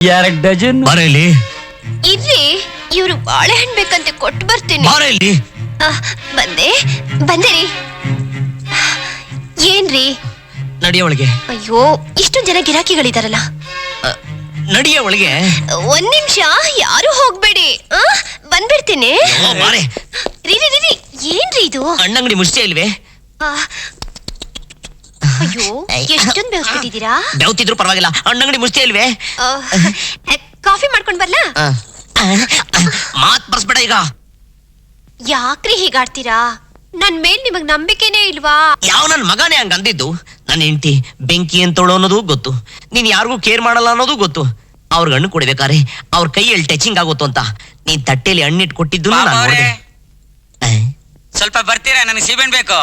2 dozen Bareilly ಇರ್ರಿ, ಇವ್ರು ಬಾಳೆಹಣ್ಣು ಬೇಕಂತೆ ಕೊಟ್ಟು ಬರ್ತೀನಿ. ಬರೇಲಿ ಬಂದೇರಿ. ಏನ್ರಿ? ನಡಿಯ ಒಳಗೆ. ಅಯ್ಯೋ, ಇಷ್ಟೊಂದ್ ಜನ ಗಿರಾಕಿಗಳಿದಾರಲ್ಲ. ನಡಿಯ ಒಳಗೆ. ಒಂದ್ ನಿಮಿಷ, ಯಾರು ಹೋಗ್ಬೇಡಿ. ಬಂದ್ಬಿಡ್ತೀನಿ. ಬಾರೆ. ರೀ, ಏನ್ರಿ ಇದು? ಅಣ್ಣಂಗಡಿ ಮುಷ್ಟೇ ಇಲ್ವೇ? ಅಯ್ಯೋ, ಎಷ್ಟೊಂದ್ ಬೇವ್ಬಿಟ್ಟಿದ್ದೀರಾ. ಬೆವ್ತಿದ್ರು ಪರವಾಗಿಲ್ಲ, ಅಣ್ಣಂಗಡಿ ಮುಷ್ಟೇ ಇಲ್ವೇ? ಕಾಫಿ ಮಾಡ್ಕೊಂಡ್ ಬರ್ಲಾ? ಮಾತ್ ಬರ್ಸ್ಬೇಡ ಈಗ. ಯಾಕ್ರಿ ಹೀಗಾಡ್ತೀರಾ? ನನ್ ಮೇಲ್ ನಿಮಗ್ ನಂಬಿಕೆನೇ ಇಲ್ವಾ? ಯಾವ ನನ್ ಮಗನೇ ಹಂಗ ಅಂದಿದ್ದು? ನನ್ನ ಹೆಂಡತಿ ಬೆಂಕಿ ಅಂತೋಳು ಅನ್ನೋದು ಗೊತ್ತು, ನೀನ್ ಯಾರಿಗೂ ಕೇರ್ ಮಾಡಲ್ಲ ಅನ್ನೋದು ಗೊತ್ತು. ಅವ್ರಿಗೆ ಹಣ್ಣು ಕೊಡ್ಬೇಕಾರೆ ಅವ್ರ ಕೈಯಲ್ಲಿ ಟಚಿಂಗ್ ಆಗುತ್ತೋ ಅಂತ ನೀನ್ ತಟ್ಟೆಲಿ ಹಣ್ಣಿಟ್ಟು ಕೊಟ್ಟಿದ್ದು ನಾನು ನೋಡಿದೆ. ಸ್ವಲ್ಪ ಬರ್ತೀರಾ? ನನಗೆ ಸೀಬೆಹಣ್ಣು ಬೇಕು.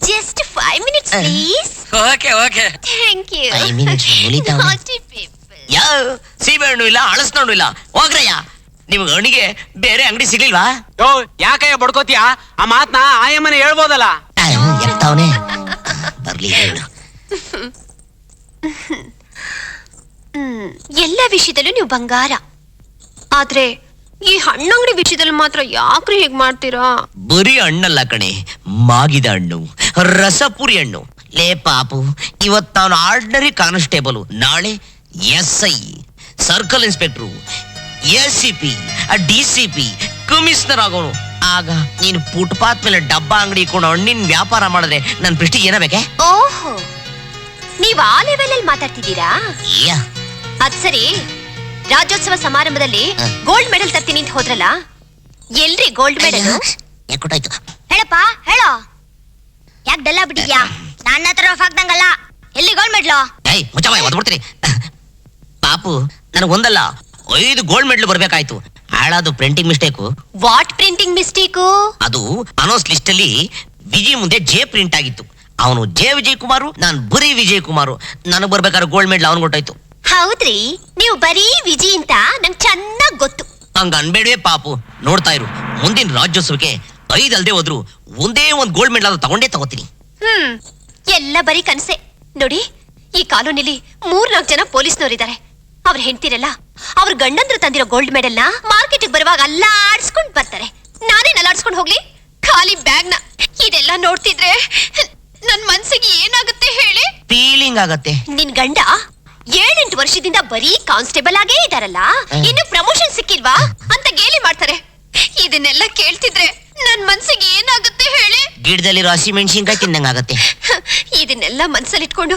Just 5 minutes please. Okay okay. Thank you. 5 minutes ಮುಲಿತಾವ್ನೆ. Naughty people. ಯಾವ ಸೀಬೆ ಹಣ್ಣು ಇಲ್ಲ, ಹಳಸ್ನಣ್ಣು ಇಲ್ಲ. ಹೋಗ್ರಯ್ಯ, ನಿಮ್ಗೆ ಹಣ್ಣಿಗೆ ಬೇರೆ ಅಂಗಡಿ ಸಿಗ್ಲಿಲ್ವಾ? ಯೋ, ಯಾಕಯ್ಯ ಬಡ್ಕೋತೀಯಾ? ಆ ಮಾತ್ನ ಆಯಮ್ಮನೆ ಹೇಳ್ಬೋದಲ್ಲ. ಎತ್ತಾವನೆ ಬರ್ಲಿ ಹೇಳು. ಎಲ್ಲ ವಿಷಯದಲ್ಲೂ ನೀವು ಬಂಗಾರ. ಆದ್ರೆ ಈ ಹಣ್ಣಂಗಡಿ ವಿಷಯದಲ್ಲಿ ಮಾತ್ರ ಯಾಕ್ರಿ ಹೀಗ್ ಮಾಡ್ತೀರಾ? ಬರೀ ಹಣ್ಣಲ್ಲ ಕಣೆ, ಮಾಗಿದ ಹಣ್ಣು, ರಸಪುರಿ ಹಣ್ಣು. ಲೇ ಪಾಪು, ಇವತ್ ನಾನು ಆರ್ಡಿನರಿ ಕಾನ್ಸ್ಟೇಬಲ್, ನಾಳೆ SI, circle inspector, ACP, DCP, commissioner ಆಗೋನು. ಆಗ ನೀನು ಫುಟ್ಪಾತ್ ಮೇಲೆ ಡಬ್ಬಾ ಅಂಗಡಿ ಇಟ್ಕೊಂಡು ಹಣ್ಣಿನ ವ್ಯಾಪಾರ ಮಾಡಿದ್ರೆ ನನ್ನ ಪ್ರೆಸ್ಟೀಜ್ ಏನಬೇಕೆ? ಓಹೋ, ನೀವ್ ಆ ಲೆವೆಲ್ ಅಲ್ಲಿ ಮಾತಾಡ್ತಿದ್ದೀರಾ? ಅದ್ ಸರಿ, ರಾಜ್ಯೋತ್ಸವ ಸಮಾರಂಭದಲ್ಲಿ ಗೋಲ್ಡ್ ಮೆಡಲ್ ತರ್ತೀನಿ ಅಂತ ಹೋದ್ರಲ್ಲ, ಎಲ್ರಿ ಗೋಲ್ಡ್ ಮೆಡಲ್? ಕೊಟ್ಟಾಯ್ತು. ಹೇಳಪ್ಪ, ಹೇಳೋ. ಯಾಕೆ ಡಲ್ಲ ಬಿಟ್ಟಿದ್ಯಾ? ನನ್ನ ಹತ್ರ ಹಾಕ್ದಂಗಲ್ಲ. ಎಲ್ಲಿ ಗೋಲ್ಡ್ ಮೆಡ್ಲು? ಏಯ್ ಮುಚ್ಚಮ್ಮ, ಒದ್ಬಿಡ್ತೀನಿ. ಪಾಪು, ನನಗೆ ಒಂದಲ್ಲ 5 ಗೋಲ್ಡ್ ಮೆಡಲ್ ಬರ್ಬೇಕಾಯ್ತು. ಹಾಳಾದು printing mistake. What printing mistake? ಅದು ಅನೌನ್ಸ್ ಲಿಸ್ಟ್ ಅಲ್ಲಿ ವಿಜಯ್ ಮುಂದೆ ಜೆ ಪ್ರಿಂಟ್ ಆಗಿತ್ತು. ಅವನು ಜೆ ವಿಜಯ್ ಕುಮಾರು, ನಾನು ಬರೀ ವಿಜಯ್ ಕುಮಾರು. ನನಗ್ ಬರ್ಬೇಕಾದ್ರೆ ಗೋಲ್ಡ್ ಮೆಡಲ್ ಅವನು ಕೊಟ್ಟಾಯ್ತು. ಹೌದ್ರಿ, ನೀವು ಬರೀ ವಿಜಿ ಅಂತ ನಂಗೆ ಚೆನ್ನಾಗ್ ಗೊತ್ತು. ಹಂಗ ಅನ್ಬೇಡ್ವೇ ಪಾಪು. ನೋಡ್ತಾ ಇರು, ಮುಂದಿನ ರಾಜ್ಯೋತ್ಸವಕ್ಕೆ 5 ಅಲ್ದೇ ಹೋದ್ರು ಒಂದೇ ಒಂದು ಗೋಲ್ಡ್ ಮೆಡಲ್ ಅದು ತಗೊಂಡೇ ತಗೋತೀನಿ. ಎಲ್ಲ ಬರೀ ಕನಸೆ. ನೋಡಿ, ಈ ಕಾಲೋನಿಲಿ 3-4 ಜನ ಪೊಲೀಸ್ನವರಿದ್ದಾರೆ. ಅವ್ರ ಹೆಂಡ್ತಿರಲ್ಲ, ಅವ್ರ ಗಂಡಂದ್ರು ತಂದಿರೋ ಗೋಲ್ಡ್ ಮೆಡಲ್ ನ ಮಾರ್ಕೆಟ್ ಬರುವಾಗ ಅಲ್ಲಾಡ್ಸ್ಕೊಂಡ್ ಬರ್ತಾರೆ. ನಾನೇನ್ ಅಲ್ಲಾಡ್ಸ್ಕೊಂಡ್ ಹೋಗ್ಲಿ? ಖಾಲಿ ಬ್ಯಾಗ್ ನ. ಇದೆಲ್ಲ ನೋಡ್ತಿದ್ರೆ ನನ್ ಮನ್ಸಿಗೆ ಏನಾಗುತ್ತೆ ಹೇಳಿ? ಫೀಲಿಂಗ್ ಆಗತ್ತೆ. ನಿನ್ ಗಂಡ 7-8 ವರ್ಷದಿಂದ ಬರೀ ಕಾನ್ಸ್ಟೇಬಲ್ ಆಗೇ ಇದಾರಲ್ಲ, ಇನ್ನು ಪ್ರಮೋಷನ್ ಸಿಕ್ಕಿಲ್ವಾ ಅಂತ ಗೇಲಿ ಮಾಡ್ತಾರೆ. ಇದನ್ನೆಲ್ಲ ಕೇಳ್ತಿದ್ರೆ ನನ್ ಮನ್ಸಿಗೆ ಏನಾಗುತ್ತೆ ಹೇಳಿ? ಗಿಡದಲ್ಲಿರೋ ಹಸಿ ಮೆಣಸಿನ್ಕಾಯಿ ತಿನ್ನಂಗಾಗತ್ತೆ. ಇದನ್ನೆಲ್ಲ ಮನ್ಸಲ್ಲಿಟ್ಕೊಂಡು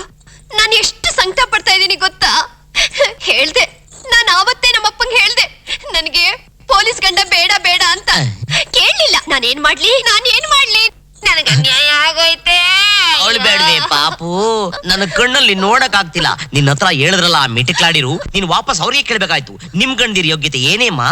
ನಾನು ಎಷ್ಟು ಸಂಕಟ ಪಡ್ತಾ ಇದ್ದೀನಿ ಗೊತ್ತಾ? ಹೇಳ್ದೆ, ನಾನು ಆವತ್ತೇ ನಮ್ಮಪ್ಪಂಗೆ ಹೇಳ್ದೆ, ನನಗೆ ಪೊಲೀಸ್ ಗಂಡ ಬೇಡ ಬೇಡ ಅಂತ. ಕೇಳಲಿಲ್ಲ. ನಾನೇನ್ ಮಾಡ್ಲಿ? ನನಗೆ ಅನ್ಯಾಯ ಆಗೋಯ್ತೆ. ಅವಳು ಬೇಡವೆ ಪಾಪು, ನನ್ನ ಕಣ್ಣಲ್ಲಿ ನೋಡಕ್ ಆಗ್ತಿಲ್ಲ. ನಿನ್ನ ಹತ್ರ ಹೇಳಿದ್ರಲ್ಲ ಆ ಮಿಟಿಕ್ಲಾಡಿರು, ನೀನ್ ವಾಪಸ್ ಅವ್ರಿಗೆ ಕೇಳ್ಬೇಕಾಯ್ತು. ನಿಮ್ ಗಂಡಿರ ಯೋಗ್ಯತೆ ಏನೇಮಾ ಅಂತ.